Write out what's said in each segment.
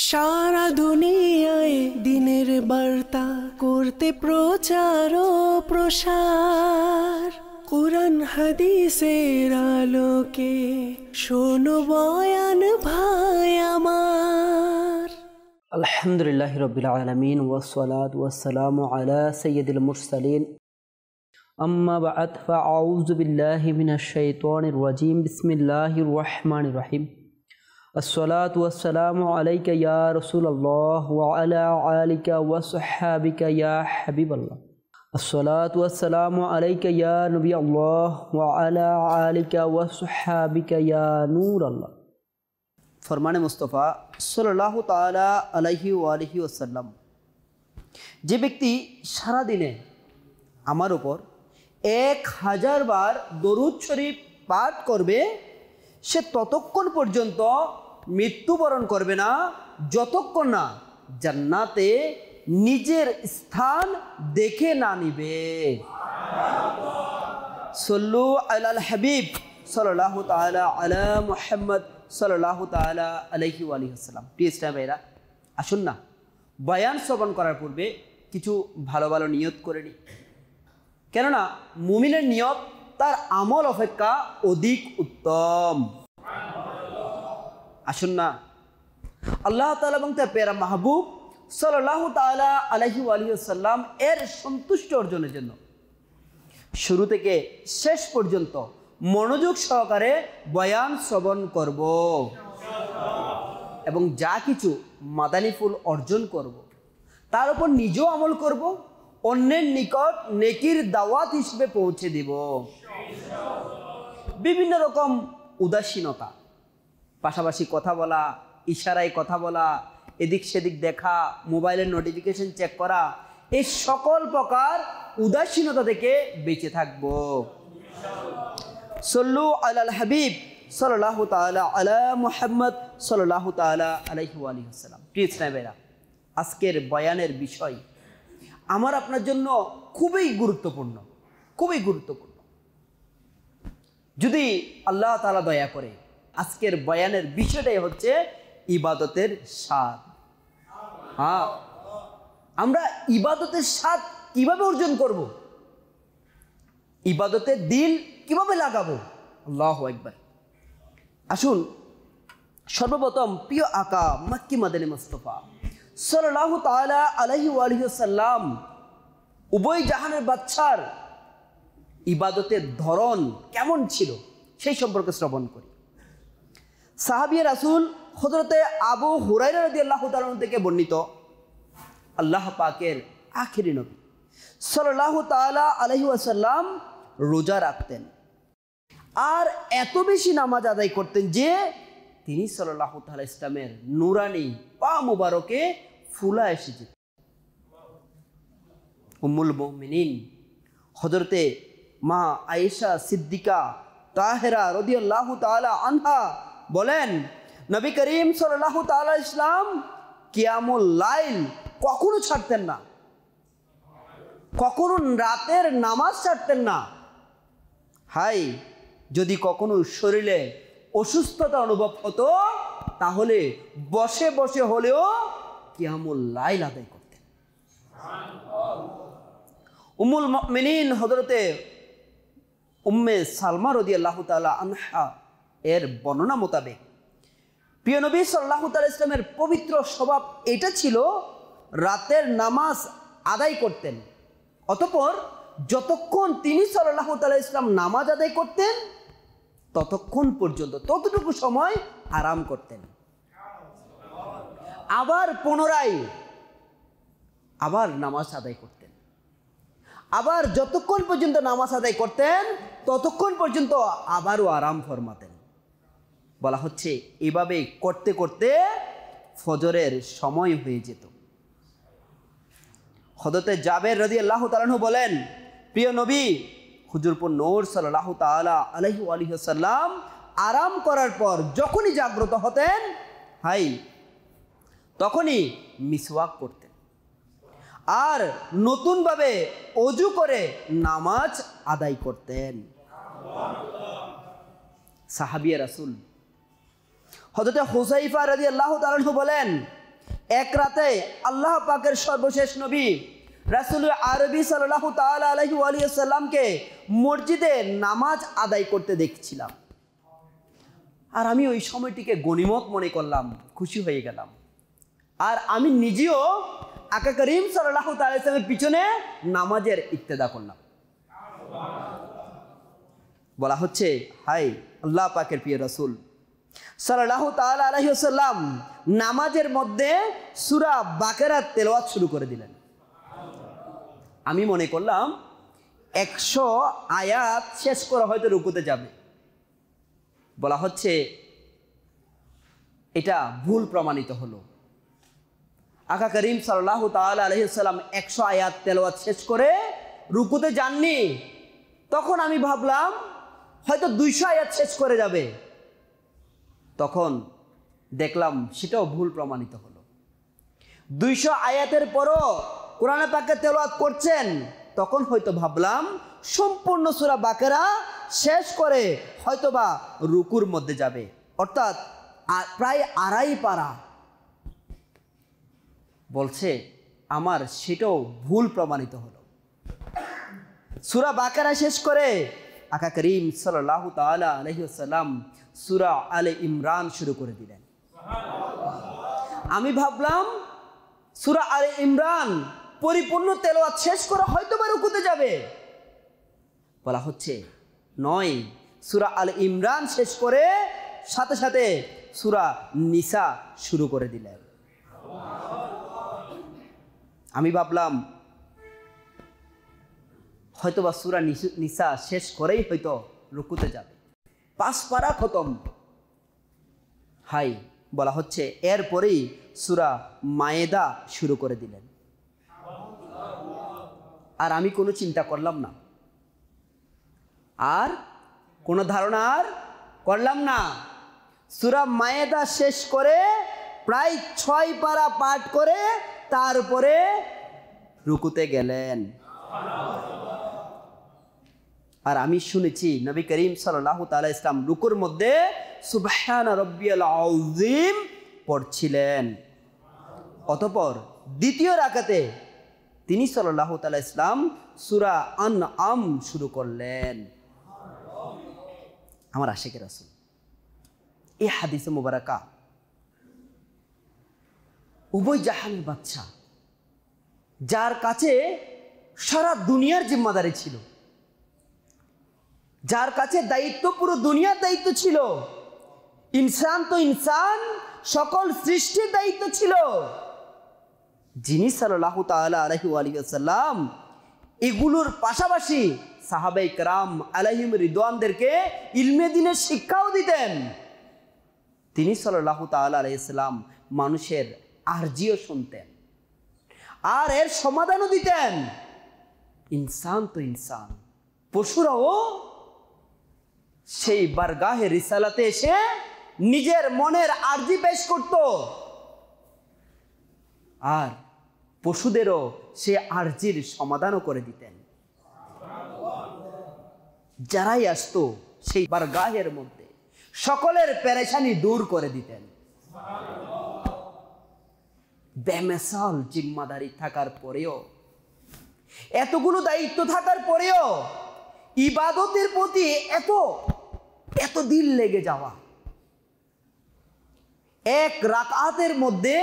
সারা দুনিয়ায় দিনের বার্তা করতে প্রচার ও প্রসার, কুরআন হাদিসের আলোকে শোনো বয়ান ভাই আমার। আলহামদুলিল্লাহি রাব্বিল আলামিন ওয়াসসালাতু ওয়াসসালামু আলা সাইয়্যিদিল মুরসালিন, আম্মা বা'দ, ফাআউযু বিল্লাহি মিনাশ শাইতানির রাজীম। বিসমিল্লাহির রহমানির রহিম। আসসালাতু ওয়াসসালামু আলাইকা ইয়া রাসূলুল্লাহ ওয়া আলা আলিকা ওয়া সাহবিকা ইয়া হাবিবাল্লাহ। আসসালাতু ওয়াসসালামু আলাইকা ইয়া নবিয়াল্লাহ ওয়া আলা আলিকা ওয়া সাহবিকা ইয়া নূরাল্লাহ। ফরমানে মুস্তাফা সাল্লাল্লাহু তাআলা আলাইহি ওয়া আলিহি ওয়াসাল্লাম, যে ব্যক্তি সারাদিনে আমার উপর 1000 বার দরুদ শরীফ পাঠ করবে, সে ততক্ষণ পর্যন্ত মৃত্যুবরণ করবে না যতক্ষণ না জান্নাতে নিজের স্থান দেখে না নিবে। সল্লু আলাল হাবিব সাল্লাল্লাহু তাআলা আলা মুহাম্মদ সাল্লাল্লাহু তাআলা আলাইহি ওয়া আলিহি ওয়াসাল্লাম। প্রিয় ইসলাম ভাইরা, আসুন না বয়ান শ্রবণ করার পূর্বে কিছু ভালো ভালো নিয়ত করে নিই। কেননা মুমিনের নিয়ত তার আমল অপেক্ষা অধিক উত্তম। আসুন না আল্লাহ তাআলা এবং তার প্যারা মাহবুব সাল্লাল্লাহু তাআলা আলাইহি ওয়া আলিহি ওয়াসাল্লাম এর সন্তুষ্টি অর্জনের জন্য শুরু থেকে শেষ পর্যন্ত মনোযোগ সহকারে বয়ান শ্রবণ করব এবং যা কিছু মাদানী ফুল অর্জন করব তার উপর নিজেও আমল করব, অন্যের নিকট নেকির দাওয়াত হিসেবে পৌঁছে দিব। বিভিন্ন রকম উদাসীনতা, পাশাপাশি কথা বলা, ইশারায় কথা বলা, এদিক সেদিক দেখা, মোবাইলের নোটিফিকেশন চেক করা, এই সকল প্রকার উদাসীনতা থেকে বেঁচে থাকব। সল্লু আলাল হাবিব সাল্লাল্লাহু তাআলা আলা মুহাম্মদ সাল্লাল্লাহু তাআলা আলাইহি ওয়া আলিহি ওয়াসাল্লাম। প্রিয় ইসলাম ভাইরা, আজকের বয়ানের বিষয় আমার আপনার জন্য খুবই গুরুত্বপূর্ণ, খুবই গুরুত্বপূর্ণ। যদি আল্লাহ তাআলা দয়া করে, আজকের বয়ানের বিষয়টাই হচ্ছে ইবাদতের স্বাদ। হ্যাঁ, আমরা ইবাদতের স্বাদ কিভাবে অর্জন করব, ইবাদতের দিল কিভাবে লাগাবো? আল্লাহু আকবার। আসুন সর্বপ্রথম প্রিয় আকা মক্কি মাদানী মুস্তাফা সাল্লাল্লাহু তাআলা আলাইহি ওয়া আলিহি ওয়াসাল্লাম উভয় জাহানের বাদশার ইবাদতের ধরন কেমন ছিল সেই সম্পর্কে শ্রবণ করি। সাহাবী রাসূল হযরতে আবু হুরায়রা রাদিয়াল্লাহু তাআলা থেকে বর্ণিত, আল্লাহ পাকের আখেরি নবী সাল্লাল্লাহু তাআলা আলাইহি ওয়াসাল্লাম রোজা রাখতেন আর এত বেশি নামাজ আদায় করতেন যে তিনি সাল্লাল্লাহু তাআলা ইসলামের নূরানি পা মুবারকে ফুলা এসে যেত। উম্মুল মুমিনিন হযরতে মা আয়েশা সিদ্দিকা তাহেরা রাদিয়াল্লাহু তাআলা আনহা বলেন, নবী করিম সাল্লাল্লাহু তাআলা ইসলাম কিয়ামুল লাইল কখনো ছাড়তেন না, কখনো রাতের নামাজ ছাড়তেন না। হাই, যদি কখনো শরীরে অসুস্থতা অনুভব হতো তাহলে বসে বসে হলেও কিয়ামুল লাইল আদায় করতেন। উম্মুল মুমিনিন হযরতে উম্মে সালমা রাদিয়াল্লাহু তাআলা আনহা এর বর্ণনা মোতাবেক প্রিয় নবী সাল্লাল্লাহু তাআলা ইসলামের পবিত্র স্বভাব এটা ছিল, রাতের নামাজ আদায় করতেন, অতঃপর যতক্ষণ তিনি সাল্লাল্লাহু তাআলা ইসলাম নামাজ আদায় করতেন ততক্ষণ পর্যন্ত ততটুকু সময় আরাম করতেন, আবার পুনরায় আবার নামাজ আদায় করতেন, আবার যতক্ষণ পর্যন্ত নামাজ আদায় করতেন ততক্ষণ পর্যন্ত আবারও আরাম ফরমাতেন। বলা হচ্ছে এভাবে করতে করতে ফজরের সময় হয়ে যেত। হযরতে জাবের রাদিয়াল্লাহু তাআলা আনহু বলেন, প্রিয় নবী হুজুরপুর নূর সাল্লাল্লাহু তাআলা আলাইহি ওয়া আলিহি ওয়াসাল্লাম আরাম করার পর যখনই জাগ্রত হতেন, হাই তখনই মিসওয়াক করতেন আর নতুনভাবে ওযু করে নামাজ আদায় করতেন। সাহাবী রাসূল হযরত হুযায়ফা রাদিয়াল্লাহু তাআলা আনহু বলেন, এক রাতে আল্লাহ পাকের সর্বশেষ নবী রাসূল আরবি সাল্লাল্লাহু তাআলা আলাইহি ওয়া সাল্লামকে মসজিদে নামাজ আদায় করতে দেখছিলাম। আর আমি ওই সময়টিকে গনিমত মনে করলাম, খুশি হয়ে গেলাম। আর আমি নিজেও আকা করিম সাল্লাল্লাহু তাআলা আলাইহি ওয়াসাল্লামের পিছনে নামাজের ইক্তেদা করলাম। বলা হচ্ছে, হাই আল্লাহ পাকের প্রিয় রাসূল সাল্লাল্লাহু তাআলা আলাইহি ওয়াসাল্লাম নামাজের মধ্যে সূরা বাকারা তেলাওয়াত শুরু করে দিলেন। আমি মনে করলাম 100 আয়াত শেষ করা হয়তো রুকুতে যাবে। বলা হচ্ছে এটা ভুল প্রমাণিত হলো। আকা করিম সাল্লাল্লাহু তাআলা আলাইহি ওয়াসাল্লাম 100 আয়াত তেলাওয়াত শেষ করে রুকুতে যাননি। তখন আমি ভাবলাম হয়তো 200 আয়াত শেষ করে যাবে। তখন দেখলাম সেটাও ভুল প্রমাণিত হলো। 200 আয়াতের পরও কোরআনে পাকে তেলাওয়াত করছেন। তখন হয়তো ভাবলাম সম্পূর্ণ সূরা বাকারা শেষ করে হয়তোবা রুকুর মধ্যে যাবে, অর্থাৎ প্রায় আড়াই পারা। বলছে আমার সেটাও ভুল প্রমাণিত হলো। সূরা বাকারা শেষ করে আকা করিম সাল্লাল্লাহু তাআলা আলাইহি ওয়াসাল্লাম সূরা আলে ইমরান শুরু করে দিলেন। আমি ভাবলাম সূরা আলে ইমরান পরিপূর্ণ তেলাওয়াত শেষ করে হয়তোবা রুকুতে যাবে। বলা হচ্ছে নয়, সূরা আলে ইমরান শেষ করে সাথে সাথে সূরা নিসা শুরু করে দিলেন। আমি ভাবলাম হয়তোবা সূরা নিসা শেষ করেই হয়তো রুকুতে যাবে। 5 পারা খতম। হাই, বলা হচ্ছে এরপরেই সূরা মায়েদা শুরু করে দিলেন। আর আমি কোনো চিন্তা করলাম না, আর কোনো ধারণা আর করলাম না। সূরা মায়েদা শেষ করে প্রায় 6 পারা পাঠ করে তারপরে রুকুতে গেলেন। আর আমি শুনেছি নবী করিম সাল্লাল্লাহু তাআলা ইসলাম রুকুর মধ্যে সুবহানা রাব্বিয়াল আযীম পড়ছিলেন। অতঃপর দ্বিতীয় রাকাতে তিনি সাল্লাল্লাহু তাআলা ইসলাম সূরা আনআম শুরু করলেন। আমার আশিকের রাসূল এই হাদিসে মুবারাকা উভয় জাহানের বাদশা, যার কাছে সারা দুনিয়ার জিম্মাদারি ছিল, যার কাছে দায়িত্ব পুরো দুনিয়ার দায়িত্ব ছিল, ইনসান তো ইনসান সকল সৃষ্টির দায়িত্ব ছিল, যিনি সাল্লাল্লাহু তাআলা আলাইহি ওয়া সাল্লাম এগুলোর পাশাপাশি সাহাবায়ে কেরাম আলাইহিম রিদওয়ানদেরকে ইলমে দ্বীনের শিক্ষাও দিতেন। তিনি সাল্লাল্লাহু তাআলা আলাইহি সাল্লাম মানুষের আরজিও শুনতেন আর এর সমাধানও দিতেন। ইনসান তো ইনসান, পশুরাও সেই বারগাহে রিসালাতে এসে নিজের মনের আরজি পেশ করত, আর পশুদেরও সে আরজির সমাধানও করে দিতেন। যারাই আসতো সেই বারগাহের মধ্যে সকলের পেরেশানি দূর করে দিতেন। বেমিসাল জিম্মাদারি থাকার পরেও, এতগুলো দায়িত্ব থাকার পরেও ইবাদতের প্রতি এত দিল লেগে যাওয়া, এক রাকাতের মধ্যে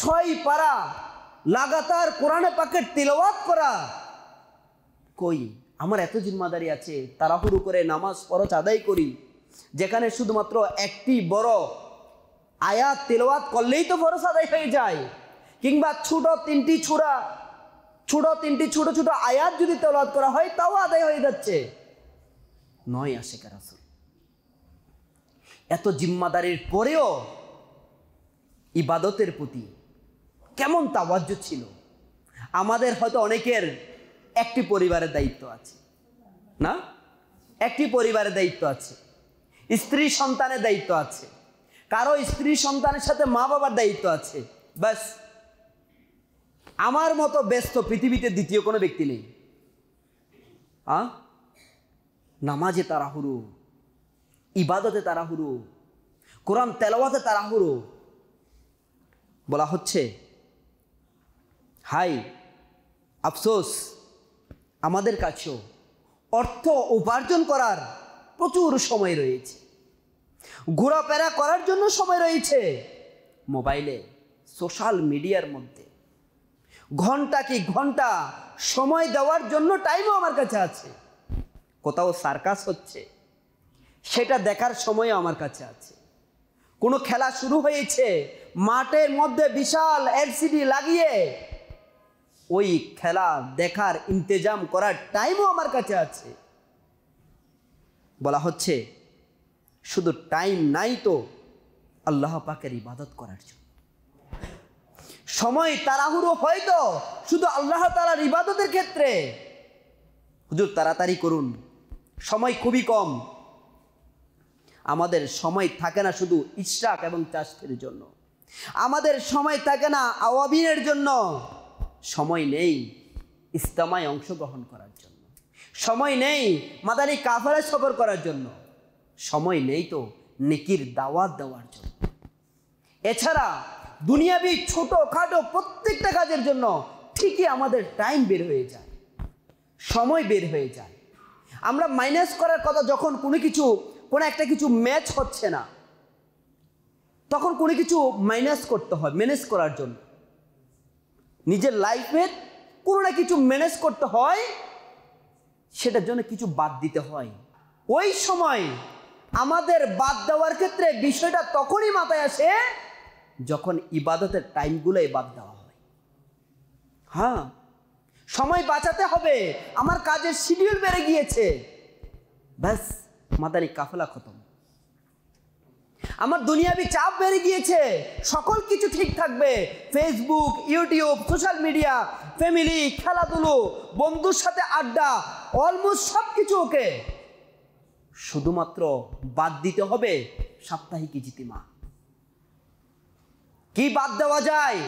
6 পারা লাগাতার কোরআনে পাকের তিলাওয়াত করা। কই আমার এত জিম্মাদারি আছে, তাড়াহুড়ো করে নামাজ ফরজ আদায় করি, যেখানে শুধুমাত্র একটি বড় আয়াত তিলাওয়াত করলেই তো ফরজ আদায় হয়ে যায়, কিংবা ছোট তিনটি ছোট ছোট আয়াত যদি তিলাওয়াত করা হয় তাও আদায় হয়ে যাচ্ছে। নয় আশিকের রাসূল, এত জিম্মাদারির পরেও ইবাদতের প্রতি কেমন তাওয়াজ্জুহ ছিল। আমাদের হয়তো অনেকের একটি পরিবারের দায়িত্ব আছে, না? একটি পরিবারের দায়িত্ব আছে, স্ত্রী সন্তানের দায়িত্ব আছে, কারো স্ত্রী সন্তানের সাথে মা বাবার দায়িত্ব আছে। বাস, আমার মতো ব্যস্ত পৃথিবীতে দ্বিতীয় কোনো ব্যক্তি নেই। নামাজে তাড়াহুড়ো, ইবাদতে তাড়াহুড়ো, কোরআন তেলাওয়াতে তাড়াহুড়ো, বলা হচ্ছে, হাই আফসোস, আমাদের কাছেও অর্থ উপার্জন করার প্রচুর সময় রয়েছে, ঘোরাফেরা করার জন্য সময় রয়েছে, মোবাইলে সোশ্যাল মিডিয়ার মধ্যে ঘন্টা কি ঘন্টা সময় দেওয়ার জন্য টাইমও আমার কাছে আছে। কোথাও সার্কাস হচ্ছে, সেটা দেখার সময়ও আমার কাছে আছে। কোনো খেলা শুরু হয়েছে, মাঠের মধ্যে বিশাল এলসিডি লাগিয়ে ওই খেলা দেখার ইন্তজাম করার টাইমও আমার কাছে আছে। বলা হচ্ছে শুধু টাইম নাই তো আল্লাহ পাকের ইবাদত করার জন্য। সময় তাড়াহুড়ো হয়তো শুধু আল্লাহ তাআলার ইবাদতের ক্ষেত্রে। হুজুর তাড়াতাড়ি করুন, সময় খুবই কম। আমাদের সময় থাকে না শুধু ইশরাক এবং তাসবিহের জন্য, আমাদের সময় থাকে না আওয়াবিনের জন্য, সময় নেই ইজতেমায় অংশগ্রহণ করার জন্য, সময় নেই মাদানী কাফেলা সফর করার জন্য, সময় নেই তো নেকির দাওয়াত দেওয়ার জন্য। এছাড়া দুনিয়াবি ছোটোখাটো প্রত্যেকটা কাজের জন্য ঠিকই আমাদের টাইম বের হয়ে যায়, সময় বের হয়ে যায়। আমরা মাইনাস করার কথা, যখন কোনো একটা কিছু ম্যাচ হচ্ছে না, তখন কোনো কিছু মাইনাস করতে হয় ম্যানেজ করার জন্য। নিজের লাইফের কোনো না কিছু ম্যানেজ করতে হয়, সেটার জন্য কিছু বাদ দিতে হয়। ওই সময় আমাদের বাদ দেওয়ার ক্ষেত্রে বিষয়টা তখনই মাথায় আসে যখন ইবাদতের টাইমগুলোই বাদ দেওয়া হয়। হ্যাঁ, সময় বাঁচাতে হবে, আমার কাজের শিডিউল বেড়ে গিয়েছে, ব্যাস মাদানী কাফেলা খতম। আমার দুনিয়াবি চাপ বেড়ে গিয়েছে, সকল কিছু ঠিক থাকবে, Facebook, YouTube, social media, family, খেলাধুলো, বন্ধুর সাথে আড্ডা, অলমোস্ট সব কিছু ওকে। শুধুমাত্র বাদ দিতে হবে সাপ্তাহিক ইজতিমা। কি বাদ দেওয়া যায়?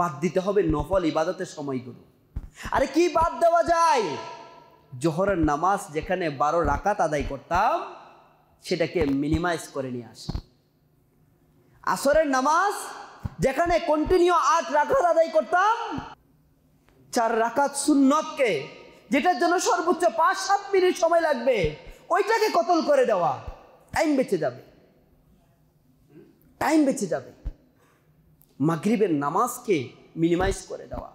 বাদ দিতে হবে নফল ইবাদতের সময়গুলো। আরে কি বাদ দেওয়া যায়? জোহরের নামাজ যেখানে 12 রাকাত আদায় করতাম, সেটাকে মিনিমাইজ করে নিয়ে আসা। আসরের নামাজ যেখানে কন্টিনিউ 8 রাকাত আদায় করতাম, 4 রাকাত সুন্নতকে, যেটার জন্য সর্বোচ্চ 5-7 মিনিট সময় লাগবে, ওইটাকে কতল করে দেওয়া। টাইম বেঁচে যাবে, টাইম বেঁচে যাবে। মাগরিবের নামাজকে মিনিমাইজ করে দেওয়া,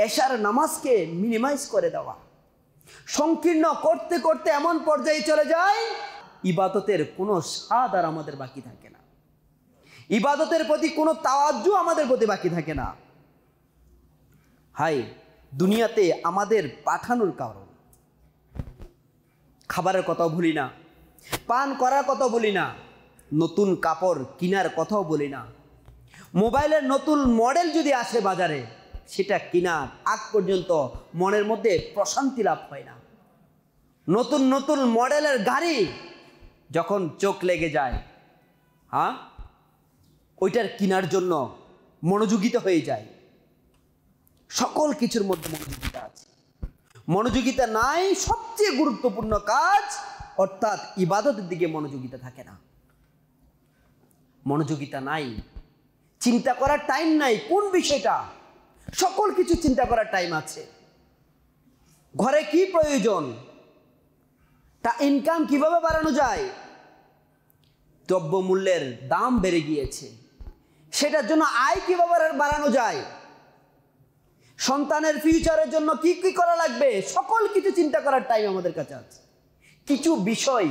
এশার নামাজকে মিনিমাইজ করে দেওয়া। সংকীর্ণ করতে করতে এমন পর্যায়ে চলে যায়, ইবাদতের কোনো স্বাদ আর আমাদের বাকি থাকে না, ইবাদতের প্রতি কোনো তাওয়াজ্জু আমাদের প্রতি বাকি থাকে না। হাই, দুনিয়াতে আমাদের পাঠানোর কারণ। খাবারের কথাও বলি না, পান করার কথা বলি না, নতুন কাপড় কেনার কথাও বলি না। মোবাইলের নতুন মডেল যদি আসে বাজারে, সেটা কেনার আগ পর্যন্ত মনের মধ্যে প্রশান্তি লাভ হয় না। নতুন নতুন মডেলের গাড়ি যখন চোখ লেগে যায়, হ্যাঁ, ওইটার কেনার জন্য মনোযোগিতা হয়ে যায়। সকল কিছুর মধ্যে মনোযোগিতা আছে, মনোযোগিতা নাই সবচেয়ে গুরুত্বপূর্ণ কাজ, অর্থাৎ ইবাদতের দিকে মনোযোগিতা থাকে না। মনোযোগিতা নাই, চিন্তা করার টাইম নাই কোন বিষয়টা। সকল কিছু চিন্তা করার টাইম আছে। ঘরে কি প্রয়োজন, তা ইনকাম কিভাবে বাড়ানো যায়। দ্রব্যমূল্যের দাম বেড়ে গিয়েছে, সেটার জন্য আয় কিভাবে বাড়ানো যায়। সন্তানের ফিউচারের জন্য কি কি করা লাগবে, সকল কিছু চিন্তা করার টাইম আমাদের কাছে আছে। কিছু বিষয়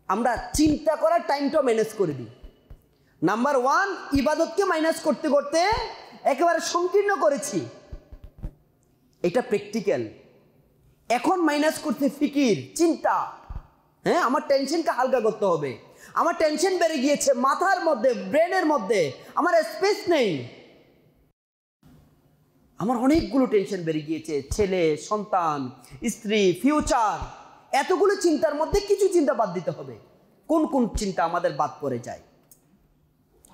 আমরা চিন্তা করার টাইমটা ম্যানেজ করে দিই। নাম্বার 1, ইবাদতকে মাইনাস করতে করতে একেবারে সংকীর্ণ করেছি, এটা প্র্যাকটিক্যাল। এখন মাইনাস করতে ফিকির, চিন্তা। হ্যাঁ, আমার টেনশনকে হালকা করতে হবে। আমার টেনশন বেড়ে গিয়েছে মাথার মধ্যে, ব্রেনের মধ্যে, আমার স্পেস নেই। আমার অনেকগুলো টেনশন বেড়ে গিয়েছে, ছেলে, সন্তান, স্ত্রী, ফিউচার, এতগুলো চিন্তার মধ্যে কিছু চিন্তা বাদ দিতে হবে। কোন কোন চিন্তা আমাদের বাদ পড়ে যায়?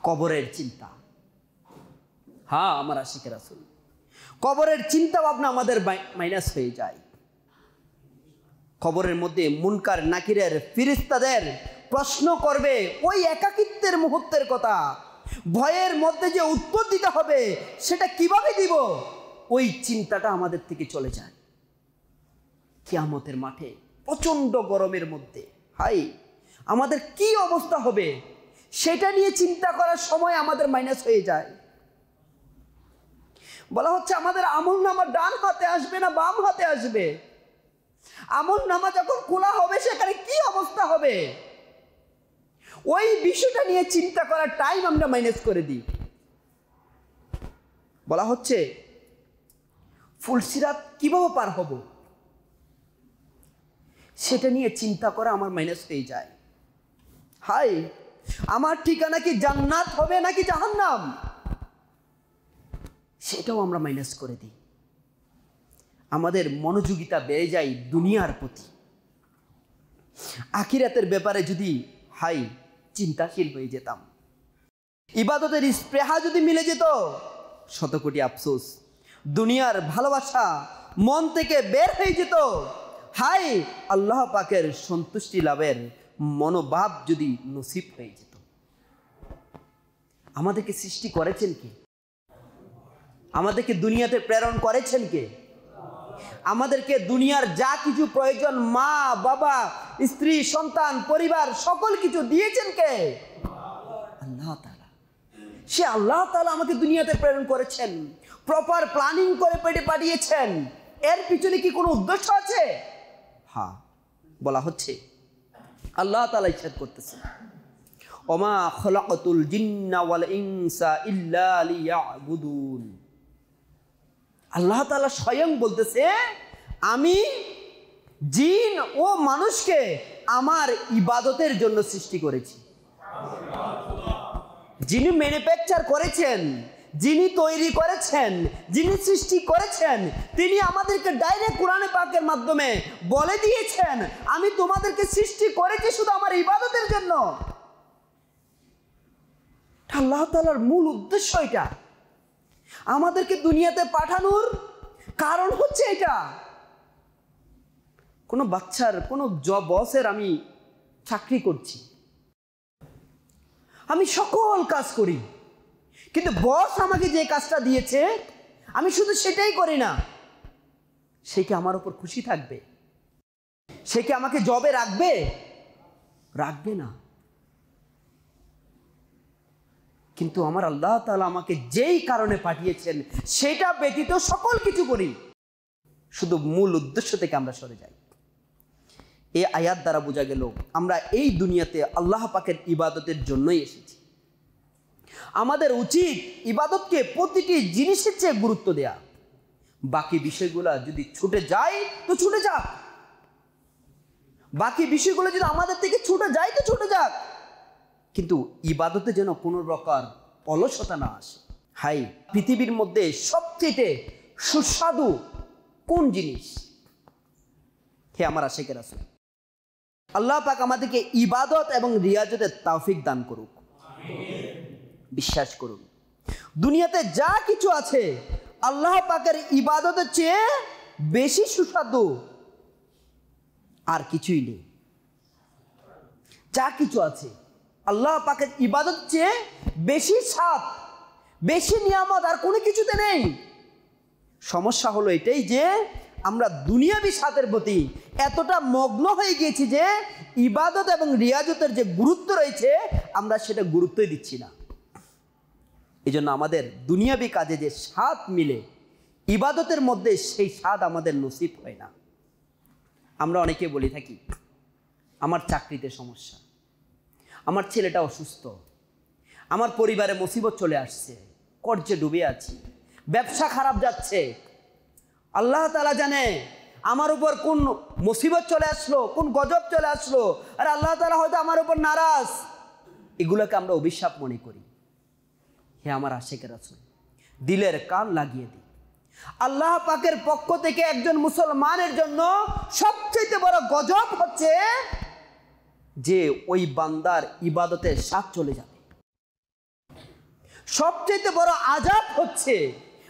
কবরের চিন্তা। হ্যাঁ, আমার আশিকে রাসূল, কবরের চিন্তা ভাবনা আমাদের মাইনাস হয়ে যায়। কবরের মধ্যে মুনকার নাকিরের ফেরেশতাদের প্রশ্ন করবে ওই একাকিত্বের মুহূর্তের কথা, ভয়ের মধ্যে যে উত্তর দিতে হবে সেটা কিভাবে দিব, ওই চিন্তাটা আমাদের থেকে চলে যায়। কিয়ামতের মাঠে প্রচণ্ড গরমের মধ্যে হাই আমাদের কি অবস্থা হবে সেটা নিয়ে চিন্তা করার সময় আমাদের মাইনাস হয়ে যায়। বলা হচ্ছে আমাদের আমলনামা ডান হাতে আসবে না বাম হাতে আসবে, আমলনামা যখন খোলা হবে সেখানে কি অবস্থা হবে, ওই বিষয়টা নিয়ে চিন্তা করার টাইম আমরা মাইনাস করে দিই। বলা হচ্ছে ফুলসিরাত কিভাবে পার হব সেটা নিয়ে চিন্তা করা আমার মাইনাস হয়ে যায়। হাই আমার ঠিকানা কি জান্নাত হবে নাকি জাহান্নাম, সেটাও আমরা মাইনাস করে দিই। আমাদের মনোযোগিতা বেড়ে যায় দুনিয়ার প্রতি। আখিরাতের ব্যাপারে যদি হাই চিন্তাশীল হয়ে যেতাম, ইবাদতের স্পৃহা যদি মিলে যেত, শত কোটি আফসোস, দুনিয়ার ভালোবাসা মন থেকে বের হয়ে যেত। হাই আল্লাহ পাকের সন্তুষ্টি লাভের মনোভাব যদি নসিব হয়ে যেত। আমাদেরকে সৃষ্টি করেছেন কে? আমাদেরকে দুনিয়াতে প্রেরণ করেছেন কে? আমাদেরকে দুনিয়ার যা কিছু প্রয়োজন, মা বাবা স্ত্রী সন্তান পরিবার সকল কিছু দিয়েছেন কে? আল্লাহ তাআলা। সে আল্লাহ তাআলা আমাকে দুনিয়াতে প্রেরণ করেছেন, প্রপার প্ল্যানিং করে পেটে পাঠিয়েছেন। এর পিছনে কি কোনো উদ্দেশ্য আছে? হ্যাঁ, বলা হচ্ছে আল্লাহ তাআলা ইরশাদ করতেছেন, ওমা খলাকাতুল জিন্না ওয়াল ইনসা ইল্লা লিয়াবুদুন। আল্লাহ তাআলা স্বয়ং বলতেছে, আমি জিন ও মানুষকে আমার ইবাদতের জন্য সৃষ্টি করেছি। যিনি ম্যানুফ্যাকচার করেছেন, যিনি তৈরি করেছেন, যিনি সৃষ্টি করেছেন, তিনি আমাদেরকে ডাইরেক্ট কোরআনে পাকের মাধ্যমে বলে দিয়েছেন, আমি তোমাদেরকে সৃষ্টি করেছি শুধু আমার ইবাদতের জন্য। আল্লাহ তাআলার মূল উদ্দেশ্য এটা। আমাদেরকে দুনিয়াতে পাঠানোর কারণ হচ্ছে এটা। কোনো বাচ্চার কোনো বসের আমি চাকরি করছি, আমি সকল কাজ করি, কিন্তু বস আমাকে যে কাজটা দিয়েছে আমি শুধু সেটাই করি না, সে কি আমার উপর খুশি থাকবে? সে কি আমাকে জবে রাখবে? রাখবে না। কিন্তু আমার আল্লাহ তাআলা আমাকে যেই কারণে পাঠিয়েছেন সেটা ব্যতীত সকল কিছু করি, শুধু মূল উদ্দেশ্য থেকে আমরা সরে যাই। এই আয়াত দ্বারা বোঝা গেল আমরা এই দুনিয়াতে আল্লাহ পাকের ইবাদতের জন্যই এসেছি। আমাদের উচিত ইবাদতকে প্রতিটি জিনিসের চেয়ে গুরুত্ব দেয়া। বাকি বিষয়গুলো যদি ছুটে যায় তো ছুটে যাক, বাকি বিষয়গুলো যদি আমাদের থেকে ছুটে যায় তো ছুটে যাক, কিন্তু ইবাদতে যেন কোনো প্রকার অলসতা না আসে। হাই পৃথিবীর মধ্যে সবচেয়ে সুস্বাদু কোন জিনিস? হে আমার আশিকের রাসূল, আল্লাহ পাক আমাদেরকে ইবাদত এবং রিয়াজতের তৌফিক দান করুক। বিশ্বাস করুন, দুনিয়াতে যা কিছু আছে আল্লাহ পাকের ইবাদতের চেয়ে বেশি সুস্বাদু আর কিছুই নেই। যা কিছু আছে আল্লাহ পাকের ইবাদত চেয়ে বেশি স্বাদ, বেশি নিয়ামত আর কোনো কিছুতে নেই। সমস্যা হলো এটাই যে আমরা দুনিয়াবি স্বাদের প্রতি এতটা মগ্ন হয়ে গিয়েছি যে ইবাদত এবং রিয়াজতের যে গুরুত্ব রয়েছে আমরা সেটা গুরুত্বই দিচ্ছি না। এই জন্য আমাদের দুনিয়াবি কাজে যে স্বাদ মিলে ইবাদতের মধ্যে সেই স্বাদ আমাদের নসিব হয় না। আমরা অনেকে বলে থাকি আমার চাকরিতে সমস্যা, আমার ছেলেটা অসুস্থ, আমার পরিবারে মুসিবত চলে আসছে, কর্জে ডুবে আছি, ব্যবসা খারাপ যাচ্ছে, আল্লাহ তাআলা জানে আমার উপর কোন মুসিবত চলে আসলো, কোন গজব চলে আসলো, আর আল্লাহ তাআলা হয়তো আমার উপর নারাজ। এগুলোকে আমরা অভিশাপ মনে করি। হে আমার আশিকের রাসূল, দিলের কান লাগিয়ে দিই, আল্লাহ পাকের পক্ষ থেকে একজন মুসলমানের জন্য সবচেয়ে বড় গজব হচ্ছে যে ওই বান্দার ইবাদতের স্বাদ চলে যাবে। সবচেয়ে বড় আযাব হচ্ছে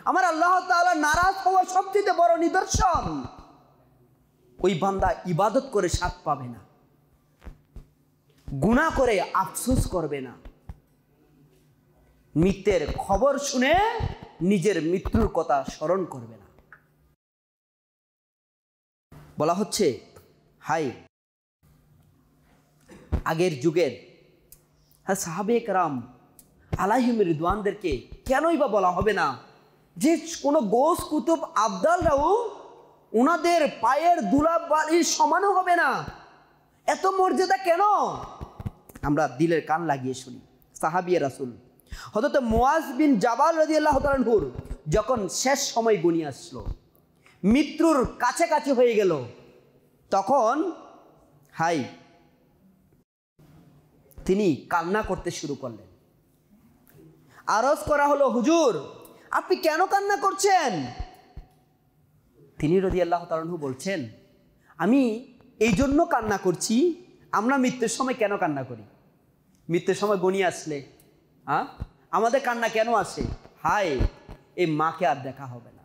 আমার আল্লাহ তাআলা নারাজ হওয়ার সবচেয়ে বড় নিদর্শন, ওই বান্দা ইবাদত করে স্বাদ পাবে না, গুনাহ করে আফসোস করবে না। মৃত্যুর খবর শুনে নিজের মৃত্যুর কথা স্মরণ করবে না। বলা হচ্ছে হাই আগের যুগের সাহাবে কেরাম আলাইহিম রিদওয়ানদেরকে কেনই বা বলা হবে না যে কোনো গোস কুতুব আবদালরাও ওনাদের পায়ের দুলাব বালির সমানও হবে না? এত মর্যাদা কেন? আমরা দিলের কান লাগিয়ে শুনি। সাহাবিয়ে রাসূল হযরত মুআজ বিন জাবাল রাদিয়াল্লাহু তাআলা আনহুর যখন শেষ সময় ঘনিয়ে আসলো, মৃত্যুর কাছাকাছি হয়ে গেল, তখন তিনি কান্না করতে শুরু করলেন। আরজ করা হলো, হুজুর আপনি কেন কান্না করছেন? তিনি রাদিয়াল্লাহু তাআলা আনহু বলছেন, আমি এই জন্য কান্না করছি, আমরা মৃত্যুর সময় কেন কান্না করি? মৃত্যুর সময় ঘনিয়ে আসলে আমাদের কান্না কেন আসে? এই মাকে আর দেখা হবে না,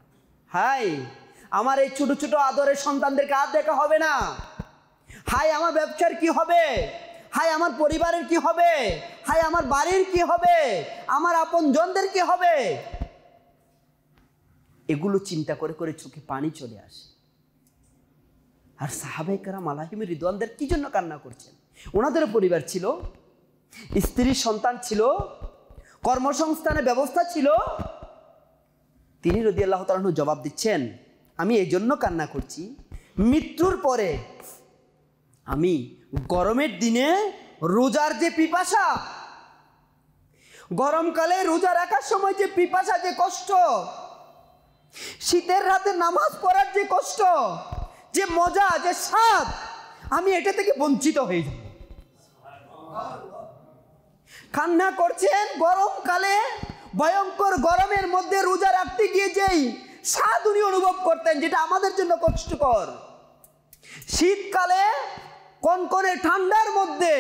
আমার এই ছোট ছোট আদরের সন্তানদেরকে আর দেখা হবে না, আমার ব্যবসার কি হবে, আমার পরিবারের কি হবে, আমার বাড়ির কি হবে, আমার আপনজনদের কি হবে, এগুলো চিন্তা করে করে চোখে পানি চলে আসে। আর সাহাবায়ে কেরাম আলাইহিম রিদওয়ানদের কি জন্য কান্না করছেন? ওনাদেরও পরিবার ছিল, স্ত্রী সন্তান ছিল, কর্মসংস্থানের ব্যবস্থা ছিল। তিনি রাদিয়াল্লাহু তাআলা আনহু জবাব দিচ্ছেন, আমি এই জন্য কান্না করছি, মৃত্যুর পরে আমি গরমের দিনে রোজার যে পিপাসা, গরমকালে রোজা রাখার সময় যে পিপাসা, যে কষ্ট, শীতের রাতে নামাজ পড়ার যে কষ্ট, যে মজা, যে স্বাদ, আমি এটা থেকে বঞ্চিত হয়ে যাব। কান্না করছেন গরমকালে, ভয়ঙ্কর গরমের মধ্যে রোজা রাখতে গিয়ে যেই স্বাদ উনি অনুভব করতেন, যেটা আমাদের জন্য কষ্টকর। শীতকালে কনকনে ঠান্ডার মধ্যে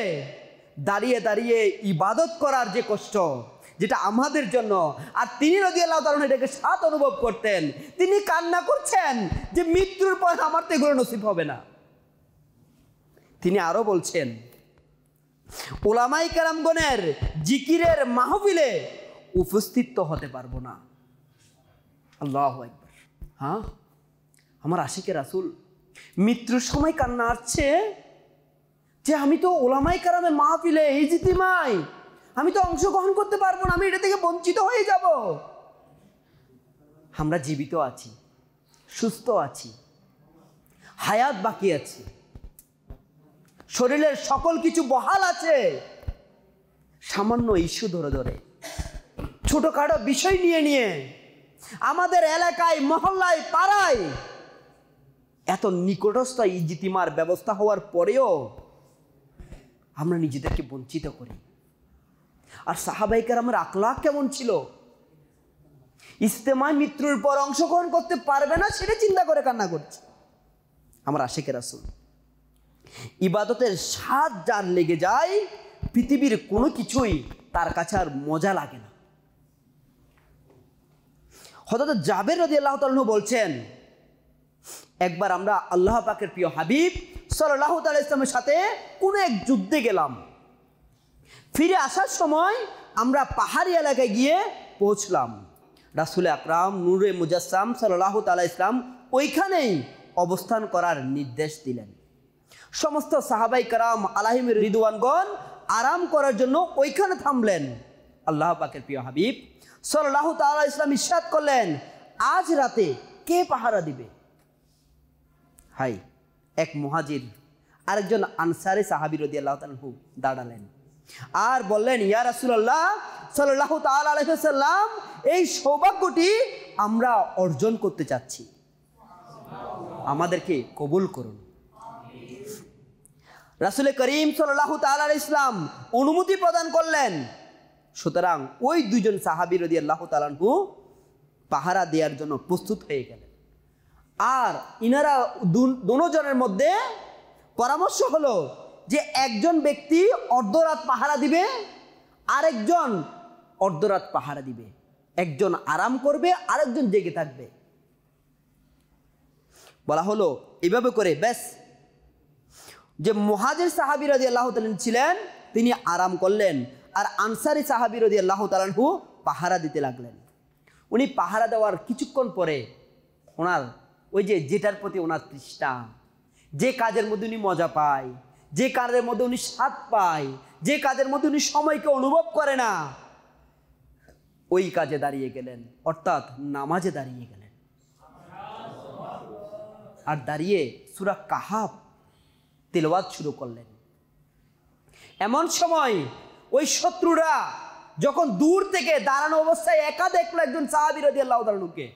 দাঁড়িয়ে দাঁড়িয়ে ইবাদত করার যে কষ্ট, যেটা আমাদের জন্য, আর তিনি রাদিয়াল্লাহু তাআলা আনহু এটাকে স্বাদ অনুভব করতেন। তিনি কান্না করছেন যে মৃত্যুর পর আমার তো এগুলো নসিব হবে না। তিনি আরো বলছেন, উলামায়ে কেরামগণের জিকিরের মাহফিলে উপস্থিত তো হতে পারবো না। আল্লাহু আকবার। আমার আশিকে রাসূল মৃত্যুর সময় কান্না আসছে যে আমি তো উলামায়ে কেরামের মাহফিলে, ইজতিমায় আমি তো অংশগ্রহণ করতে পারবো না, আমি এটা থেকে বঞ্চিত হয়ে যাব। আমরা জীবিত আছি, সুস্থ আছি, হায়াত বাকি আছে, শরীরের সকল কিছু বহাল আছে। সামান্য ইস্যু ধরে ধরে, ছোটখাটো বিষয় নিয়ে নিয়ে আমাদের এলাকায়, মহল্লায়, পাড়ায় এত নিকটস্থ ইজতিমার ব্যবস্থা হওয়ার পরেও আমরা নিজেদেরকে বঞ্চিত করি। আর সাহাবায়ে কেরামের আখলাক কেমন ছিল? ইজতেমায় মৃত্যুর পর অংশগ্রহণ করতে পারবে না সেটা চিন্তা করে কান্না করছে। আমার আশিকে রাসূল ইবাদতের স্বাদ যার লেগে যায়, পৃথিবীর কোনো কিছুই তার কাছে আর মজা লাগে না। হযরত জাবের রাদিয়াল্লাহু তাআলা বলছেন, একবার আমরা আল্লাহ পাকের প্রিয় হাবিব সাল্লাল্লাহু তাআলা ইসলামের সাথে কোনো এক যুদ্ধে গেলাম। ফিরে আসার সময় আমরা পাহাড়ি এলাকায় গিয়ে পৌঁছলাম। রাসূল আকরাম নূরে মুজাসসাম সাল্লাল্লাহু তাআলা ইসলাম ওইখানেই অবস্থান করার নির্দেশ দিলেন। সমস্ত সাহাবায়ে কেরাম আলাইহিম রিদওয়ানগণ আরাম করার জন্য ওইখানে থামলেন। আল্লাহ পাকের প্রিয় হাবিব সাল্লাল্লাহু তাআলা ইসলাম ইরশাদ করলেন, আজ রাতে কে পাহারা দিবে? এক মুহাজির আরেকজন আনসারী সাহাবী রাদিয়াল্লাহু তাআলা আনহু দাঁড়ালেন আর বললেন, ইয়া রাসূলুল্লাহ সাল্লাল্লাহু তাআলা আলাইহি ওয়াসাল্লাম, এই সৌভাগ্যটি আমরা অর্জন করতে চাচ্ছি, আমাদেরকে কবুল করুন। রাসূল করিম সাল্লাল্লাহু তাআলা আলাইহি ইসলাম অনুমতি প্রদান করলেন। সুতরাং ওই দুইজন সাহাবী রাদিয়াল্লাহু তাআলা আনহু পাহারা দেওয়ার জন্য প্রস্তুত হয়ে গেলেন। আর ইনারা দুজনের মধ্যে পরামর্শ হলো যে একজন ব্যক্তি অর্ধরাত পাহারা দিবে, আরেকজন অর্ধরাত পাহারা দিবে, একজন আরাম করবে, আরেকজন জেগে থাকবে। বলা হলো এইভাবে করে ব্যাস, যে মুহাজির সাহাবী রাদিয়াল্লাহু তাআলা ছিলেন তিনি আরাম করলেন, আর আনসারী সাহাবী রাদিয়াল্লাহু তাআলা পাহারা দিতে লাগলেন। উনি পাহারা দেওয়ার কিছুক্ষণ পরে ওনার ওই যেটার প্রতি ওনার তৃষ্ণা, যে কাজের মধ্যে উনি মজা পায়, যে কাজের মধ্যে উনি স্বাদ পায়, যে কাজের মধ্যে উনি সময়কে অনুভব করে না, ওই কাজে দাঁড়িয়ে গেলেন, অর্থাৎ নামাজে দাঁড়িয়ে গেলেন। আর দাঁড়িয়ে সূরা কাহাফ তিলাওয়াত শুরু করলেন। এমন সময় ওই শত্রুরা যখন দূর থেকে দাঁড়ানো অবস্থায় একা দেখলো একজন সাহাবী রাদিয়াল্লাহু তাআলা আনহুকে,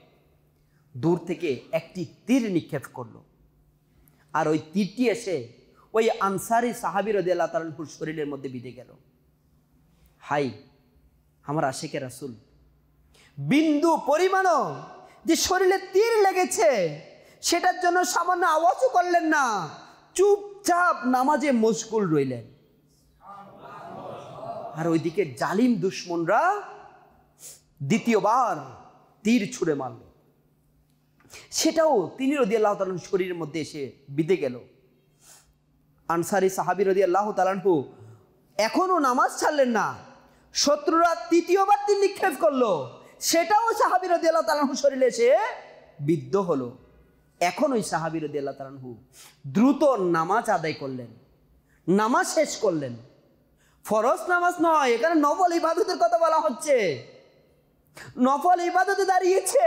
দূর থেকে একটি তীর নিক্ষেপ করলো। আর ওই তীরটি এসে ওই আনসারী সাহাবী রাদিয়াল্লাহু তাআলা আনহুর শরীরের মধ্যে বিঁধে গেল। হাই আমার আশিকে রাসূল, বিন্দু পরিমাণও যে শরীরে তীর লেগেছে সেটার জন্য সামান্য আওয়াজও করলেন না, চুপচাপ নামাজে মশগুল রইলেন। আর ওইদিকে জালিম দুশমনরা দ্বিতীয়বার তীর ছুঁড়ে মারল, সেটাও তিনি রাদিয়াল্লাহু তাআলা আনহুর শরীরের মধ্যে এসে বিঁধে গেল। আনসারী সাহাবী রাদিয়াল্লাহু তাআলা আনহু এখনো নামাজ ছাড়লেন না। শত্রুরা তৃতীয়বার তীর নিক্ষেপ করলো, সেটাও সাহাবী রাদিয়াল্লাহু তাআলা আনহুর শরীরে এসে বিদ্ধ হলো। এখন ওই সাহাবী রাদিয়াল্লাহু তাআলা আনহু দ্রুত নামাজ আদায় করলেন, নামাজ শেষ করলেন। ফরজ নামাজ নয়, এখানে নফল ইবাদতের কথা বলা হচ্ছে। নফল ইবাদতে দাঁড়িয়েছে।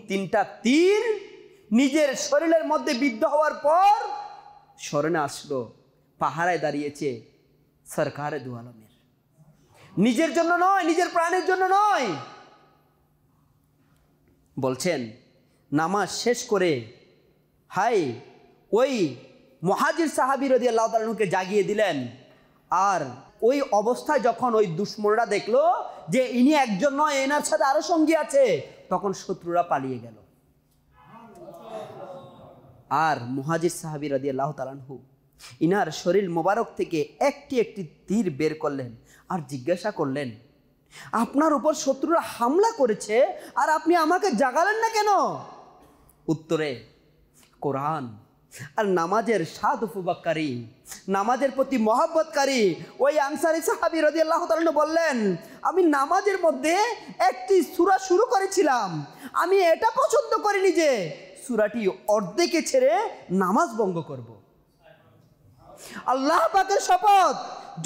তিনটা তীর নিজের শরীরের মধ্যে বিদ্ধ হওয়ার পর স্মরণে আসলো পাহারায় দাঁড়িয়েছে সরকারে দু আলমের, নিজের জন্য নয়, নিজের প্রাণের জন্য নয়। বলছেন নামাজ শেষ করে হাই ওই মুহাজির সাহাবী রাদিয়াল্লাহু তাআলা আনহুকে জাগিয়ে দিলেন। আর ওই অবস্থায় যখন ওই দুশমনরা দেখলো যে ইনি একজন নয়, এনার সাথে আরো সঙ্গী আছে, তখন শত্রুরা পালিয়ে গেল। আর মুহাজির সাহাবী রাদিয়াল্লাহু তাআলা আনহু ইনার শরীর মোবারক থেকে একটি একটি তীর বের করলেন আর জিজ্ঞাসা করলেন, আপনার উপর শত্রুরা হামলা করেছে আর আপনি আমাকে জাগালেন না কেন? উত্তরে কোরআন আর নামাজের স্বাদ উপভোগকারী, নামাজের প্রতি মহব্বতকারী ওই আনসারী সাহাবী রাদিয়াল্লাহু তাআলা আনহু বললেন, আমি নামাজের মধ্যে একটি সূরা শুরু করেছিলাম, আমি এটা পছন্দ করিনি যে সূরাটি অর্ধেকে ছেড়ে নামাজ ভঙ্গ করব। আল্লাহ পাকের শপথ,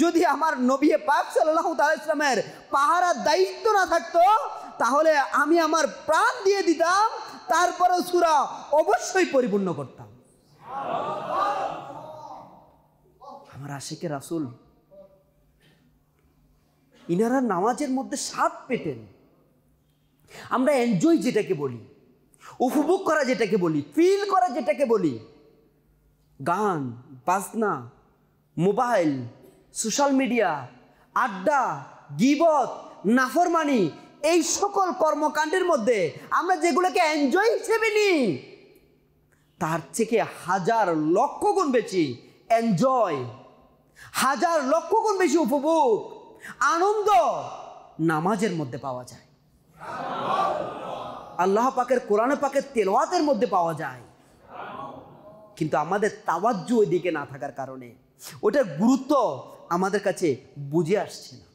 যদি আমার নবী পাক সাল্লাল্লাহু আলাইহি ওয়াসাল্লামের পাহারার দায়িত্ব না থাকতো তাহলে আমি আমার প্রাণ দিয়ে দিতাম, তারপরেও সূরা অবশ্যই পরিপূর্ণ করতাম। আমার আশিকে রাসূল ইনারা নামাজের মধ্যে স্বাদ পেতেন। আমরা এনজয় যেটাকে বলি, উপভোগ করা যেটাকে বলি, ফিল করা যেটাকে বলি, গান বাজনা, মোবাইল, সোশ্যাল মিডিয়া, আড্ডা, গীবত, নাফরমানি, এই সকল কর্মকাণ্ডের মধ্যে আমরা যেগুলোকে এনজয় হিসেবে নিই তার থেকে হাজার লক্ষ গুণ বেশি এনজয়, হাজার লক্ষ গুণ বেশি উপভোগ, আনন্দ নামাজের মধ্যে পাওয়া যায়, আল্লাহ পাকের কোরআনে পাকের তেলাওয়াতের মধ্যে পাওয়া যায়। কিন্তু আমাদের তাওয়াজ্জু ওই দিকে না থাকার কারণে ওটার গুরুত্ব আমাদের কাছে বুঝে আসছে না।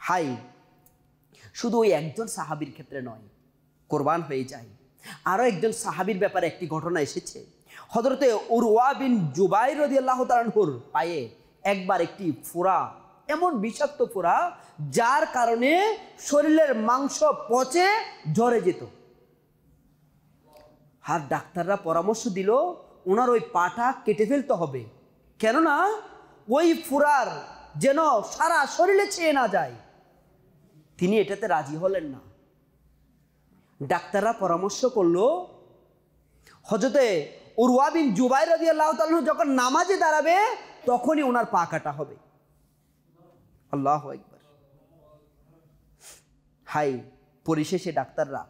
হাই শুধু ওই একজন সাহাবীর ক্ষেত্রে নয়, কোরবান হয়ে যায়। আরও একজন সাহাবীর ব্যাপারে একটি ঘটনা এসেছে। হযরতে উরওয়া বিন জুবাইর রাদিয়াল্লাহু তাআলা আনহুর পায়ে একবার একটি ফোঁড়া, এমন বিষাক্ত ফোঁড়া যার কারণে শরীরের মাংস পচে ঝরে যেত। আর ডাক্তাররা পরামর্শ দিল ওনার ওই পাটা কেটে ফেলতে হবে, কেননা ওই ফোঁড়ার যেন সারা শরীরে ছেয়ে না যায়। তিনি এটাতে রাজি হলেন না। ডাক্তাররা পরামর্শ করলো হযরতে উরওয়া বিন জুবাইর রাদিয়াল্লাহু তাআলা আনহু যখন নামাজে দাঁড়াবে তখনই ওনার পা কাটা হবে। আল্লাহু আকবার। হাই পরিশেষে ডাক্তাররা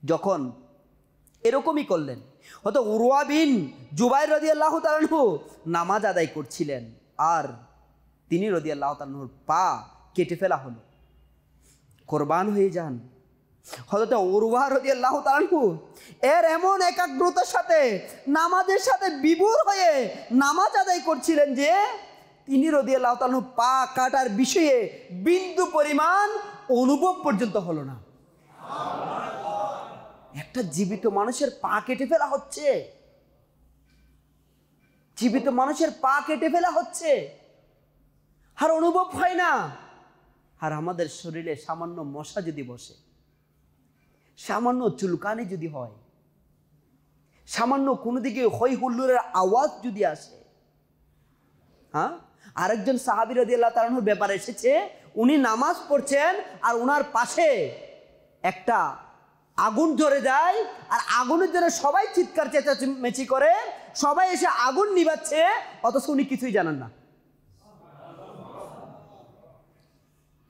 যখন এরকমই করলেন, হয়তো উরওয়া বিন জুবাইর রাদিয়াল্লাহু তাআলা আনহু নামাজ আদায় করছিলেন আর তিনি রাদিয়াল্লাহু তাআলা আনহুর পা কেটে ফেলা হলো, কোরবান হয়ে যান। হযরত উরওয়া রাদিয়াল্লাহু তাআলা আনহু এর এমন একাগ্রতার সাথে নামাজের সাথে বিভোর হয়ে নামাজ আদায় করছিলেন যে তিনি রাদিয়াল্লাহু তাআলা পা কাটার বিষয়ে বিন্দু পরিমাণ অনুভব পর্যন্ত হলো না। একটা জীবিত মানুষের পা কেটে ফেলা হচ্ছে, জীবিত মানুষের পা কেটে ফেলা হচ্ছে, আর অনুভব হয় না। আর আমাদের শরীরে সামান্য মশা যদি বসে, সামান্য চুলকানি যদি হয়, সামান্য কোনো দিকে হই হুল্লোড়ের আওয়াজ যদি আসে, হ্যাঁ, আরেকজন সাহাবী রাদিয়াল্লাহু তাআলা আনহুর ব্যাপারে এসেছে, উনি নামাজ পড়ছেন আর ওনার পাশে একটা আগুন জ্বলে যায়, আর আগুনের জন্য সবাই চিৎকার চেঁচামেচি করে, সবাই এসে আগুন নিভাচ্ছে, অথচ উনি কিছুই জানেন না।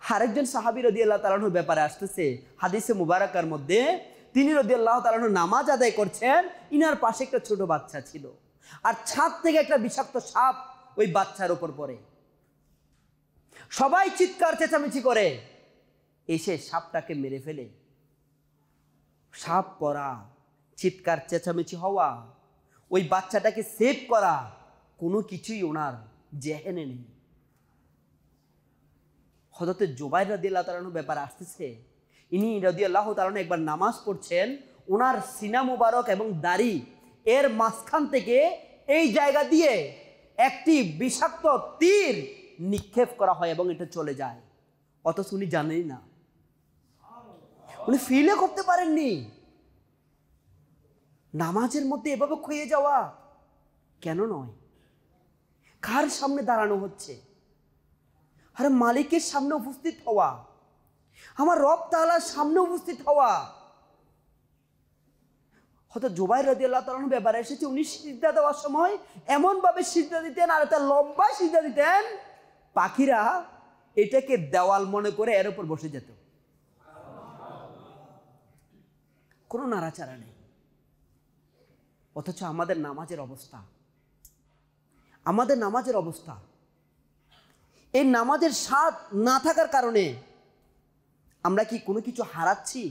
আরেকজন সাহাবী রাদিয়াল্লাহু তাআলা আনহুর ব্যাপারে আসতেছে হাদিসে মুবারাকার মধ্যে, তিনি রাদিয়াল্লাহু তাআলা আনহু নামাজ আদায় করছেন, ইনার পাশে একটা ছোট বাচ্চা ছিল, আর ছাদ থেকে একটা বিষাক্ত সাপ ওই বাচ্চার উপর পড়ে। সবাই চিৎকার চেঁচামেচি করে, এসে সাপটাকে মেরে ফেলে। সাপ পড়া, চিৎকার চেঁচামেচি হওয়া, ওই বাচ্চাটাকে সেভ করা, কোনো কিছুই ওনার জেহেনে নেই। হযরত জুবাইর রাদিয়াল্লাহু তাআলা আনহু ব্যাপারে আসতেছে, ইনি রাদিয়াল্লাহু তাআলা আনহু একবার নামাজ পড়ছেন, ওনার সিনা মুবারক এবং দাড়ি এর মাঝখান থেকে এই জায়গা দিয়ে একটি বিষাক্ত তীর নিক্ষেপ করা হয় এবং এটা চলে যায়, অথচ উনি জানেনই না, উনি ফিলও করতে পারেননি। নামাজের মধ্যে এভাবে খুঁয়ে যাওয়া কেন নয়? কার সামনে দাঁড়ানো হচ্ছে? আরে মালিকের সামনে উপস্থিত হওয়া, আমার রব তাআলার সামনে উপস্থিত হওয়া। হয়তো জুবাইর রাদিয়াল্লাহু তাআলা আনহু ব্যাপারে এসেছে, উনি সিজদা দেওয়ার সময় এমন ভাবে সিজদা দিতেন, আর একটা লম্বা সিজদা দিতেন, পাখিরা এটাকে দেওয়াল মনে করে এর উপর বসে যেত, কোনো নাড়াচাড়া নেই। অথচ আমাদের নামাজের অবস্থা, আমাদের নামাজের অবস্থা, এই নামাজের স্বাদ না থাকার কারণে আমরা কি কোনো কিছু হারাচ্ছি?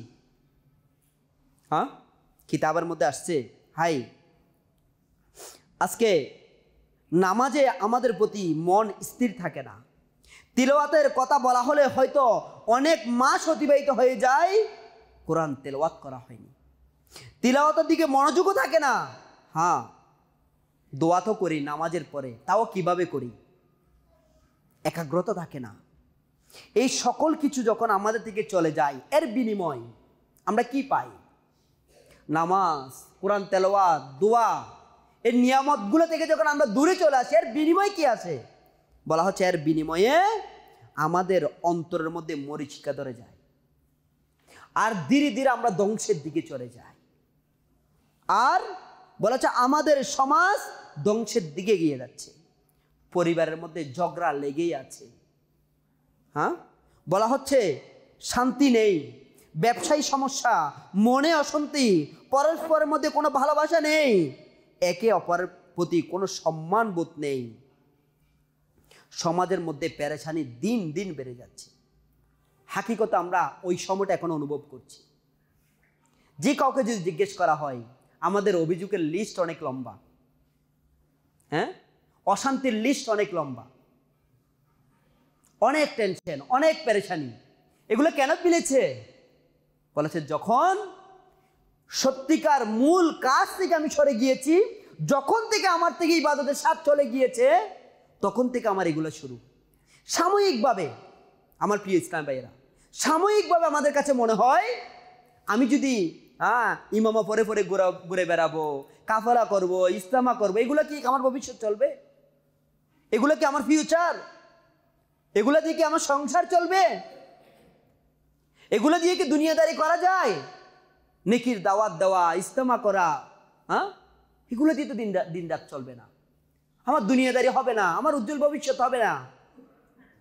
হ্যাঁ, কিতাবের মধ্যে আসছে, হাই আজকে নামাজে আমাদের প্রতি মন স্থির থাকে না। তিলাওয়াতের কথা বলা হলে হয়তো অনেক মাস অতিবাহিত হয়ে যায়, কোরআন তেলাওয়াত করা হয়নি, তিলাওয়াতের দিকে মনোযোগও থাকে না। হ্যাঁ, দোয়া তো করি নামাজের পরে, তাও কিভাবে করি, একাগ্রতা থাকে না। এই সকল কিছু যখন আমাদের থেকে চলে যায়, এর বিনিময় আমরা কি পাই? নামাজ, কোরআন তেলাওয়াত, দোয়া, এই নিয়ামতগুলো থেকে যখন আমরা দূরে চলে আসি, এর বিনিময় কি আছে? বলা হচ্ছে এর বিনিময়ে আমাদের অন্তরের মধ্যে মরীচিকা ধরে যায়, আর ধীরে ধীরে আমরা ধ্বংসের দিকে চলে যাই। আর বলা হচ্ছে আমাদের সমাজ ধ্বংসের দিকে গিয়ে যাচ্ছে, পরিবারের মধ্যে ঝগড়া লেগেই আছে। হ্যাঁ, বলা হচ্ছে শান্তি নেই, ব্যবসায়ী সমস্যা, মনে অশান্তি, পরস্পরের মধ্যে কোনো ভালোবাসা নেই, একে অপরের প্রতি কোনো সম্মান বোধ নেই। সমাজের মধ্যে পেরেশানি দিন দিন বেড়ে যাচ্ছে। হাকিকত আমরা ওই সময়টা এখন অনুভব করছি। যে কাউকে যদি জিজ্ঞেস করা হয়, আমাদের অভিযোগের লিস্ট অনেক লম্বা, হ্যাঁ, অশান্তির লিস্ট অনেক লম্বা, অনেক টেনশন, অনেক পেরেশানি। এগুলো কেন মিলেছে? বলেছে যখন সত্যিকার মূল কাজ থেকে আমি সরে গিয়েছি, যখন থেকে আমার থেকে ইবাদতের স্বাদ চলে গিয়েছে, তখন থেকে আমার এগুলো শুরু। সাময়িকভাবে আমার প্রিয় ইসলাম ভাইয়েরা, সাময়িকভাবে আমাদের কাছে মনে হয় আমি যদি ইমামা পরে পরে ঘুরে বেড়াবো, কাফারা করব, ইসলামা করব, এগুলো কি আমার ভবিষ্যৎ চলবে? এগুলো কি আমার ফিউচার? এগুলো দিয়ে কি আমার সংসার চলবে? এগুলো দিয়ে কি দুনিয়াদারি করা যায়? নেকির দাওয়াত দেওয়া, ইস্তেমা করা, এগুলো দিয়ে তো দিন রাত চলবে না, আমার দুনিয়াদারি হবে না, আমার উজ্জ্বল ভবিষ্যৎ হবে না।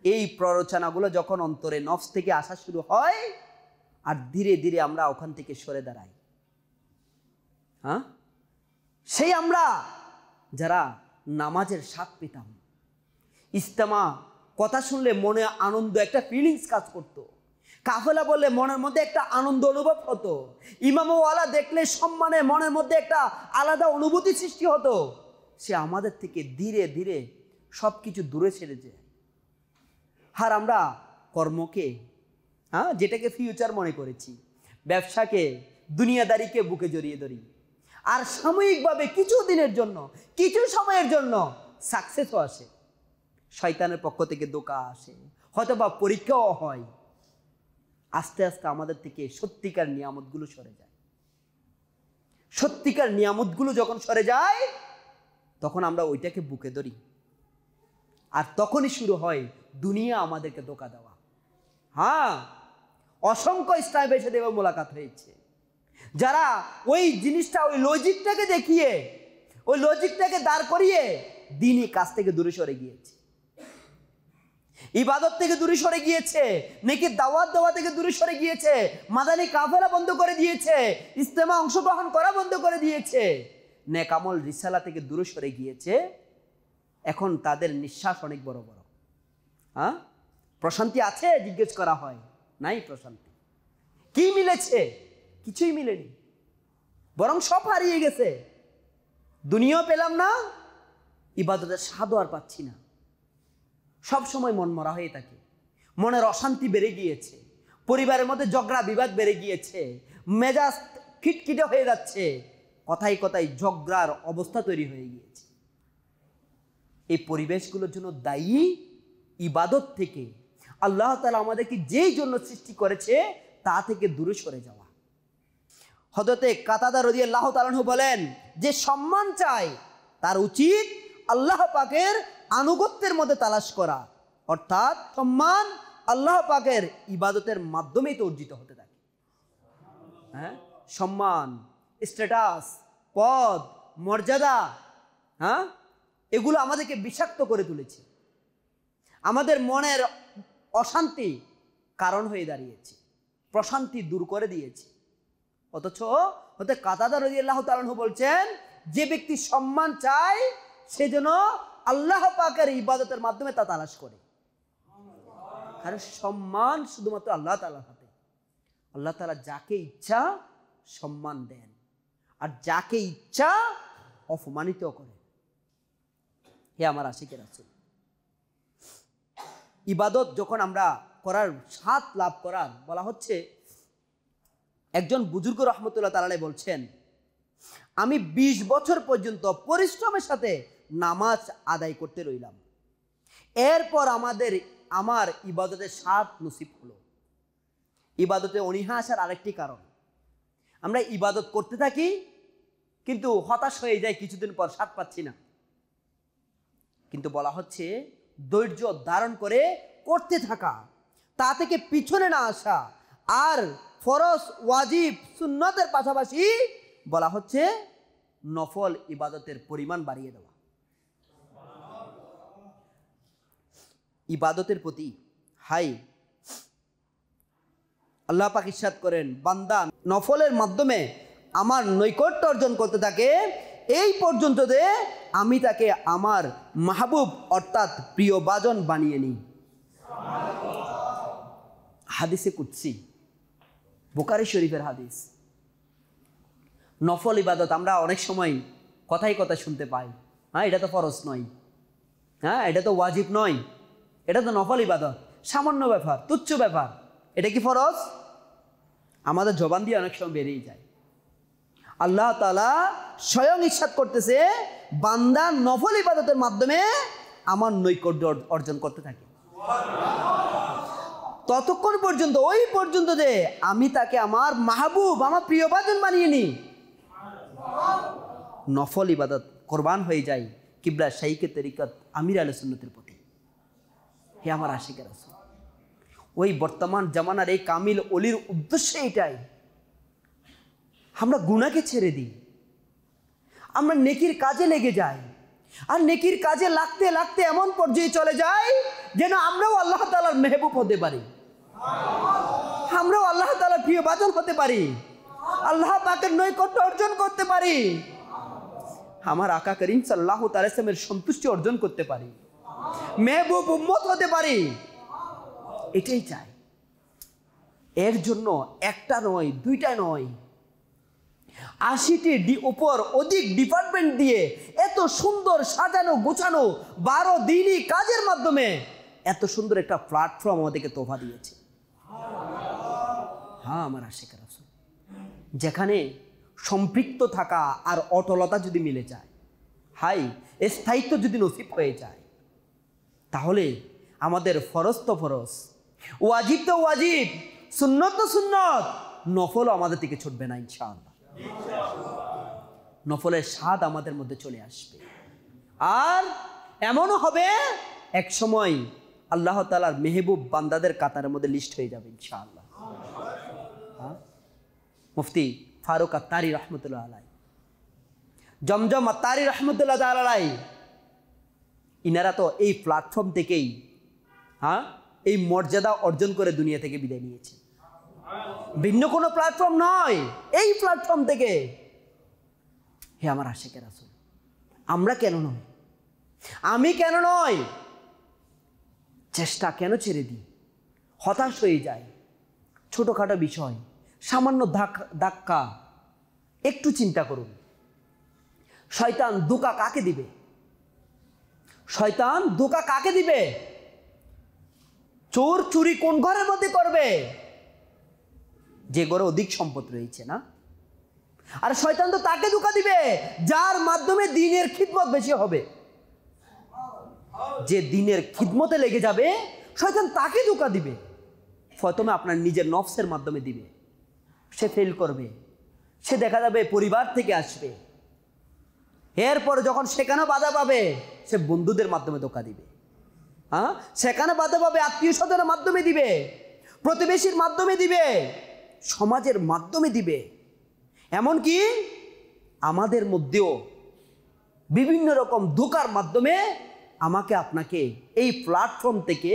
এই প্ররোচনাগুলো যখন অন্তরে নফস থেকে আসা শুরু হয়, আর ধীরে ধীরে আমরা ওখান থেকে সরে দাঁড়াই। সেই আমরা যারা নামাজের স্বাদ পেতাম, ইস্তেমা কথা শুনলে মনে আনন্দ, একটা ফিলিংস কাজ করতো, কাফেলা বললে মনের মধ্যে একটা আনন্দ অনুভব হতো, ইমামওয়ালা দেখলে সম্মানে মনের মধ্যে একটা আলাদা অনুভূতি সৃষ্টি হতো, সে আমাদের থেকে ধীরে ধীরে সব কিছু দূরে ছেড়ে যায়। আর আমরা কর্মকে, যেটাকে ফিউচার মনে করেছি, ব্যবসাকে, দুনিয়াদারিকে বুকে জড়িয়ে ধরি। আর সাময়িকভাবে কিছু দিনের জন্য, কিছু সময়ের জন্য সাকসেসও আসে, শয়তানের পক্ষ থেকে ধোঁকা আসে, হয়তো বা পরীক্ষাও হয়। আস্তে আস্তে আমাদের থেকে সত্যিকার নিয়ামতগুলো সরে যায়। সত্যিকার নিয়ামতগুলো যখন সরে যায়, তখন আমরা ওইটাকে বুকে ধরি। আর তখনই শুরু হয় দুনিয়া আমাদেরকে ধোঁকা দেওয়া। অসংখ্য ইসলামে এসে দেবে মোলাকাত হয়েছে, যারা ওই জিনিসটা, ওই লজিকটাকে দেখিয়ে, ওই লজিকটাকে দাঁড় করিয়ে দ্বীনি কাজ থেকে দূরে সরে গিয়েছে, ইবাদত থেকে দূরে সরে গিয়েছে, নেকির দাওয়াত দেওয়া থেকে দূরে সরে গিয়েছে, মাদানী কাফেলা বন্ধ করে দিয়েছে, ইজতেমা অংশগ্রহণ করা বন্ধ করে দিয়েছে, নেক আমল রিসালা থেকে দূরে সরে গিয়েছে। এখন তাদের নিঃশ্বাস অনেক বড় বড়। প্রশান্তি আছে জিজ্ঞেস করা হয়, নাই প্রশান্তি। কি মিলেছে? কিছুই মিলেনি, বরং সব হারিয়ে গেছে। দুনিয়াও পেলাম না, ইবাদতের স্বাদও আর পাচ্ছি না। সব সময় মন মরা হয়ে থাকে, মনের অশান্তি বেড়ে গিয়েছে, পরিবারের মধ্যে ঝগড়া বিবাদ বেড়ে গিয়েছে, মেজাজ খিটখিটে হয়ে যাচ্ছে, কথায় কথায় ঝগড়ার অবস্থা তৈরি হয়ে গিয়েছে। এই পরিবেশগুলোর জন্য দায়ী ইবাদত থেকে, আল্লাহ তাআলা আমাদেরকে যেই জন্য সৃষ্টি করেছে তা থেকে দূরে সরে যাওয়া। হযরতে কাতাদা রাদিয়াল্লাহু তাআলা আনহু বলেন, যে সম্মান চায় তার উচিত আল্লাহ পাকের আনুগত্যের মধ্যে তালাশ করা, অর্থাৎ সম্মান আল্লাহ পাকের ইবাদতের মাধ্যমেই তো অর্জিত হতে থাকে। সম্মান, স্ট্যাটাস, পদ, মর্যাদা, এগুলো আমাদেরকে বিষাক্ত করে তুলেছে, আমাদের মনের অশান্তি কারণ হয়ে দাঁড়িয়েছে, প্রশান্তি দূর করে দিয়েছে। অথচ হতে কাতাদা রাদিয়াল্লাহু তাআলা আনহু বলছেন, যে ব্যক্তি সম্মান চায় সে যেন আল্লাহ পাকের ইবাদতের মাধ্যমে তা তালাশ করে। কারণ সম্মান শুধুমাত্র আল্লাহ তাআলার হাতে। আল্লাহ তাআলা যাকে ইচ্ছা সম্মান দেন, আর যাকে ইচ্ছা অপমানিত করে। হে আমার আশিকের রাসূল, ইবাদত যখন আমরা করার স্বাদ লাভ করার বলা হচ্ছে, একজন বুজুর্গ রাহমাতুল্লাহ তাআলা আলাইহি বলছেন, আমি 20 বছর পর্যন্ত পরিশ্রমের সাথে নামাজ আদায় করতে রইলাম, এরপর আমার ইবাদতের স্বাদ নসিব হলো। ইবাদতে অনীহা আসার আরেকটি কারণ, আমরা ইবাদত করতে থাকি কিন্তু হতাশ হয়ে যায়, কিছুদিন পর স্বাদ পাচ্ছি না। কিন্তু বলা হচ্ছে ধৈর্য ধারণ করে করতে থাকা, তা থেকে পিছনে না আসা, আর ফরজ, ওয়াজিব, সুন্নতের পাশাপাশি বলা হচ্ছে নফল ইবাদতের পরিমাণ বাড়িয়ে দেওয়া। ইবাদতের প্রতি আল্লাহ পাক ইরশাদ করেন, বান্দা নফলের মাধ্যমে আমার নৈকট্য অর্জন করতে থাকে, এই পর্যন্ত যে আমি তাকে আমার মাহবুব অর্থাৎ প্রিয় বাজন বানিয়ে নিই। হাদিসে কুদসি, বুখারী শরীফের হাদিস। নফল ইবাদত আমরা অনেক সময় কথায় কথায় শুনতে পাই, এটা তো ফরজ নয়, এটা তো ওয়াজিব নয়, এটা তো নফল ইবাদত, সামান্য ব্যাপার, তুচ্ছ ব্যাপার, এটা কি ফরজ? আমাদের জবান দিয়ে অনেক সময় বেরিয়ে যায়। আল্লাহ তাআলা স্বয়ং ইরশাদ করতেছে, বান্দা নফল ইবাদতের মাধ্যমে আমার নৈকট্য অর্জন করতে থাকে, ততক্ষণ পর্যন্ত, ওই পর্যন্ত যে আমি তাকে আমার মাহবুব, আমার প্রিয় বাজন বানিয়ে নিই। নফল ইবাদত কোরবান হয়ে যায় কিবলা শাইখে তরিকত আমির আহলে সুন্নতের প্রতি। হে আমার আশিকের রাসূল, ওই বর্তমান জামানার এই কামিল ওলির উদ্দেশ্য এটাই, আমরা গুনাহকে ছেড়ে দিই, আমরা নেকির কাজে লেগে যাই, আর নেকির কাজে লাগতে লাগতে এমন পর্যায়ে চলে যাই যেন আমরাও আল্লাহ তাআলার মেহবুব হতে পারি, আমরাও আল্লাহ তাআলার প্রিয় বাজন হতে পারি, আল্লাহ পাকের নৈকট্য অর্জন করতে পারি, আমার আকা করিম সাল্লাল্লাহু তাআলা আলাইহি ওয়াসাল্লামের সন্তুষ্টি অর্জন করতে পারি, মেহবুব উম্মত হতে পারি। এটাই চাই। এর জন্য একটা নয়, দুইটা নয়, 80টি উপর অধিক ডিপার্টমেন্ট দিয়ে এত সুন্দর সাজানো গোছানো 12 দিনই কাজের মাধ্যমে এত সুন্দর একটা প্ল্যাটফর্ম আমাদেরকে তোফা দিয়েছে। হ্যাঁ আমার আশিক রাসূল, যেখানে সম্পৃক্ত থাকা আর অটলতা যদি মিলে যায়, হাই স্থায়িত্ব যদি নসিব হয়ে যায়, তাহলে আমাদের ফরজ তো ফরজ, ওয়াজিব তো ওয়াজিব, সুন্নত তো সুন্নত, নফলও আমাদের থেকে ছুটবে না ইনশাআল্লাহ। নফলের স্বাদ আমাদের মধ্যে চলে আসবে। আর এমনও হবে এক সময় আল্লাহ তাআলার মেহবুব বান্দাদের কাতারের মধ্যে লিস্ট হয়ে যাবে ইনশাআল্লাহ। মুফতি ফারুক আত্তারি রহমতুল্লাহ আলাই, জমজম আত্তারি রহমতুল্লাহ আলাই, ইনারা তো এই প্ল্যাটফর্ম থেকেই এই মর্যাদা অর্জন করে দুনিয়া থেকে বিদায় নিয়েছে। ভিন্ন কোনো প্ল্যাটফর্ম নয়, এই প্ল্যাটফর্ম থেকে। হে আমার আশিকের রাসূল, আমরা কেন নয়, আমি কেন নয়, চেষ্টা কেন ছেড়ে দিই, হতাশ হয়ে যায় ছোটখাটো বিষয়, সামান্য ধাক্কা। একটু চিন্তা করুন, শয়তান ধোঁকা কাকে দিবে? শয়তান ধোঁকা কাকে দিবে? চোর চুরি কোন ঘরের মধ্যে করবে? যে ঘরে অধিক সম্পদ রয়েছে না। আর শয়তান তো তাকে ধোঁকা দিবে যার মাধ্যমে দ্বীনের খিদমত বেশি হবে। যে দ্বীনের খিদমতে লেগে যাবে, শয়তান তাকে ধোঁকা দিবে। প্রথমে আপনার নিজের নফসের মাধ্যমে দিবে, সে ফেল করবে, সে দেখা যাবে পরিবার থেকে আসবে। এরপরে যখন সেখানে বাধা পাবে, সে বন্ধুদের মাধ্যমে ধোঁকা দিবে। সেখানে বাধা পাবে, আত্মীয় স্বজনের মাধ্যমে দিবে, প্রতিবেশীর মাধ্যমে দিবে, সমাজের মাধ্যমে দিবে। এমনকি আমাদের মধ্যেও বিভিন্ন রকম ধোঁকার মাধ্যমে আমাকে আপনাকে এই প্ল্যাটফর্ম থেকে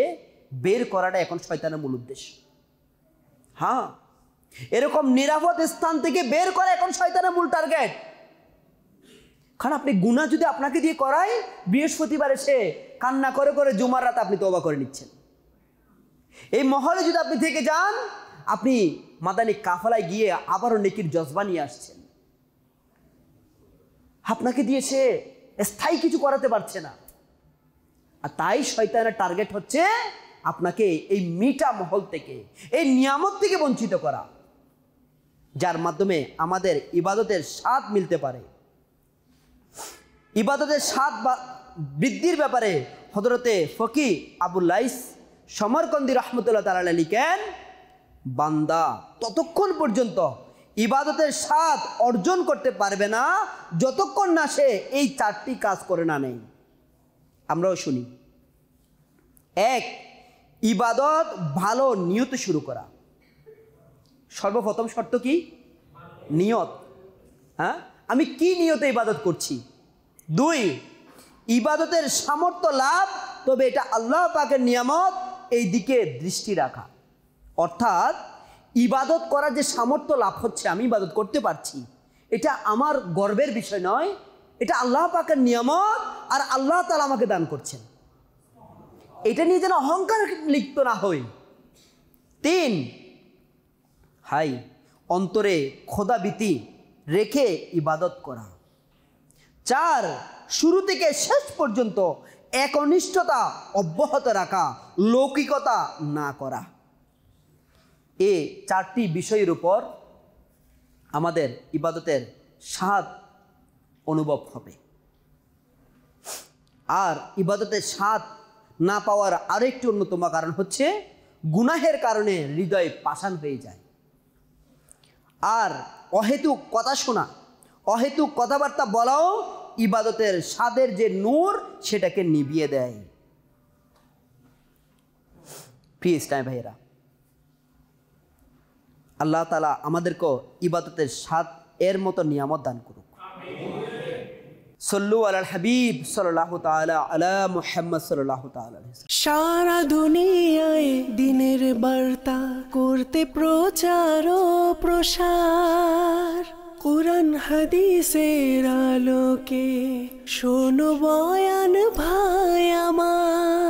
বের করাটা এখন শয়তানের মূল উদ্দেশ্য। হ্যাঁ, এরকম নিরাপদ স্থান থেকে বের করা এখন শয়তানের মূল টার্গেট। কারণ আপনি গুনাহ যদি আপনাকে দিয়ে করায়, বৃহস্পতিবার এসে কান্না করে করে জুমার রাতে আপনি তওবা করে নিচ্ছেন। এই মহলে যদি আপনি থেকে যান, আপনি মাদানী কাফেলায় গিয়ে আবারও নেকির জজবা নিয়ে আসছেন। আপনাকে দিয়ে সে স্থায়ী কিছু করাতে পারছে না। আর তাই শয়তানের টার্গেট হচ্ছে আপনাকে এই মিঠা মহল থেকে, এই নিয়ামত থেকে বঞ্চিত করা, যার মাধ্যমে আমাদের ইবাদতের স্বাদ মিলতে পারে। ইবাদতের স্বাদ বৃদ্ধির ব্যাপারে হযরতে ফকি আবুল লাইস সমরকন্দি রহমতুল্লাহ তাআলা লিখেন, বান্দা ততক্ষণ পর্যন্ত ইবাদতের স্বাদ অর্জন করতে পারবে না যতক্ষণ না সে এই 4টি কাজ করে না নেই। আমরাও শুনি। 1, ইবাদত ভালো নিয়তে শুরু করা। সর্বপ্রথম শর্ত কি? নিয়ত। আমি কি নিয়তে ইবাদত করছি। 2, ইবাদতের সামর্থ্য লাভ, তবে এটা আল্লাহ পাকের নিয়ামত, এই দিকে দৃষ্টি রাখা। অর্থাৎ ইবাদত করার যে সামর্থ্য লাভ হচ্ছে, আমি ইবাদত করতে পারছি, এটা আমার গর্বের বিষয় নয়, এটা আল্লাহ পাকের নিয়ামত, আর আল্লাহ তাআলা আমাকে দান করছেন। এটা নিয়ে যেন অহংকার লিপ্ত না হই। 3, অন্তরে খোদাভীতি রেখে ইবাদত করা। 4, শুরু থেকে শেষ পর্যন্ত একনিষ্ঠতা অব্যাহত রাখা, লৌকিকতা না করা। এই 4টি বিষয়ের উপর আমাদের ইবাদতের স্বাদ অনুভব হবে। আর ইবাদতের স্বাদ না পাওয়ার আরেকটি অন্যতম কারণ হচ্ছে গুনাহের কারণে হৃদয় পাষাণ হয়ে যায়। আর অহেতুক কথা শোনা, অহেতুক কথাবার্তা বলাও ইবাদতের স্বাদের যে নূর, সেটাকে নিভিয়ে দেয়। প্রিয় ইসলামী ভাইয়েরা, আল্লাহ তাআলা আমাদেরকে ইবাদতের স্বাদ এর মতো নিয়ামত দান করুক। সল্লু আলাল হাবিব সাল্লাল্লাহু তাআলা আলা মুহাম্মদ সাল্লাল্লাহু তাআলা। সারা দুনিয়ায় দিনের বার্তা করতে প্রচার ও প্রসার, কুরআন হাদিসের আলোকে শোনো বয়ান ভাই আমার।